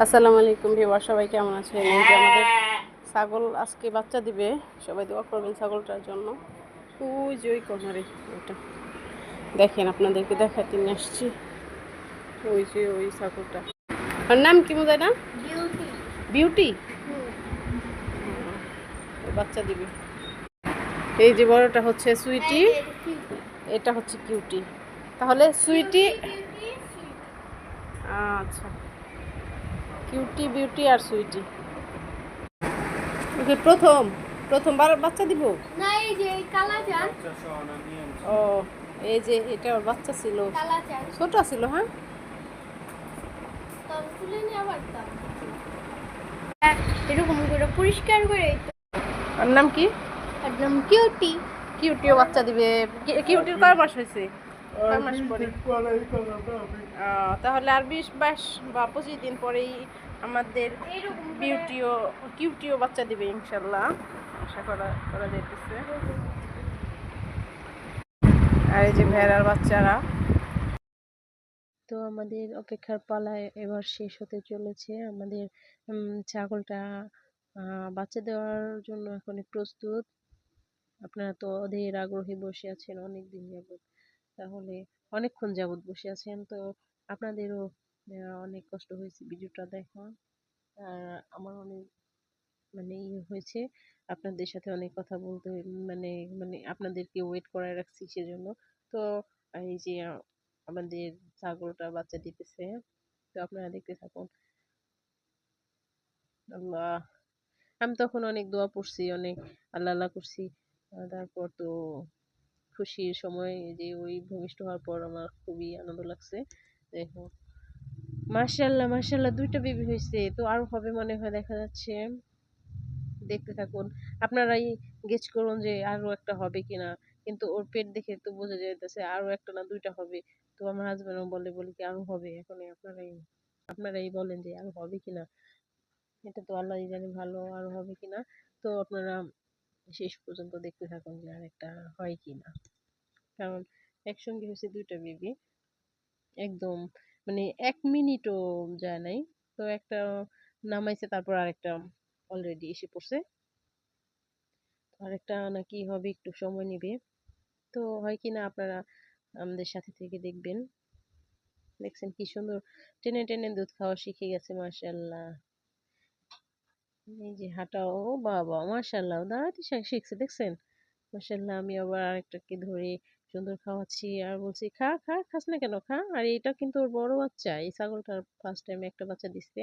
আসসালামু আলাইকুম ভিউয়ার, সবাই কেমন আছেন? এই যে আমাদের ছাগল আজকে বাচ্চা দিবে, সবাই দোয়া করবেন ছাগলটার জন্য। ওই যে ওই কর্নারে ওটা দেখেন, আপনাদেরকে দেখাতে নিয়ে আসছি। ওই যে ওই ছাগলটা, ওর নাম কি মনে হয় না? বিউটি। বাচ্চা দিবে। এই যে বড়টা হচ্ছে সুইটি, এটা হচ্ছে কিউটি। তাহলে সুইটি, আচ্ছা, কিউটি বিউটি আর সুইটি। ওকে প্রথমবার বাচ্চা দিব না, এই যে কালাচান। ও, এই যে এটা ওর বাচ্চা ছিল, কালাচান ছোট ছিল। হ্যাঁ, তখন তুলে নিয়ে আবার দাও। এরকম করে পরিষ্কার করে ওর নাম কি? একদম কিউটি। কিউটিও বাচ্চা দিবে। কিউটির কয় মাস হয়েছে? কয় মাস পরে? তাহলে আর 20-22 বা 25 দিন পরেই আমাদের কিউটিও বাচ্চা দিবে ইনশাল্লাহ, আশা করা যাইতেছে। আর এই যে ভেড়ার বাচ্চারা। তো আমাদের অপেক্ষার পালায় এবার শেষ হতে চলেছে। আমাদের ছাগলটা বাচ্চা দেওয়ার জন্য এখন প্রস্তুত। আপনারা তো অধীর আগ্রহে বসে আছেন অনেক দিন যাবত, তাহলে অনেকক্ষণ যাবত বসে আছেন, তো আপনাদেরও অনেক কষ্ট হয়েছে ভিডিওটা দেখা। আর আমার অনেক মানে হয়েছে আপনাদের সাথে অনেক কথা বলতে, মানে মানে আপনাদেরকে ওয়েট করায় রাখছি সেজন্য। তো এই যে আমাদের ছাগলটা বাচ্চা দিতেছে, তো আপনারা দেখতে থাকুন। আল্লাহ, আমি তখন অনেক দোয়া পড়ছি, অনেক আল্লাহ আল্লাহ করছি। তারপর তো খুশির সময় যে ওই ভূমিষ্ঠ হওয়ার পর আমার খুবই আনন্দ লাগছে। দেখো, মাশাআল্লাহ মাশাআল্লাহ, দুইটা বেবি হয়েছে, তো আরো হবে মনে হয়, দেখা যাচ্ছে। দেখতে থাকুন, আপনারাই গেস করুন যে আরো একটা হবে কিনা। কিন্তু ওর পেট দেখে তো বোঝা যাইতেছে আরো একটা না দুইটা হবে। তো আমার হাজবেন্ডও বলে কি আরো হবে। এখন আপনারাই বলেন যে আরো হবে কিনা। এটা তো আল্লাহই জানে ভালো, আরো হবে কিনা। তো আপনারা শেষ পর্যন্ত দেখতে থাকুন যে আর একটা হয় কিনা। কারণ একসঙ্গে হয়েছে দুইটা বেবি, একদম মানে 1 মিনিটও যায় নাই। তো একটা নামাইছে, তারপর আরেকটা অলরেডি এসে পড়ছে। আরেকটা নাকি হবে, একটু সময় নেবে। তো হয় কিনা আপনারা আমাদের সাথে থেকে দেখবেন। দেখছেন কি সুন্দর টেনে টেনে দুধ খাওয়া শিখে গেছে, মাশাআল্লাহ। এই যে হাঁটা, ও বাবা মাশাআল্লাহ, দাঁড়াতে শিখছে, দেখছেন? মাশাআল্লাহ। আমি আবার আরেকটাকে ধরে সুন্দর খাওয়াচ্ছি আর বলছি খা খা, খাস না কেন, খা। আর এটা কিন্তু ওর বড় বাচ্চা, এই ছাগলটার ফার্স্ট টাইম একটা বাচ্চা দিচ্ছে।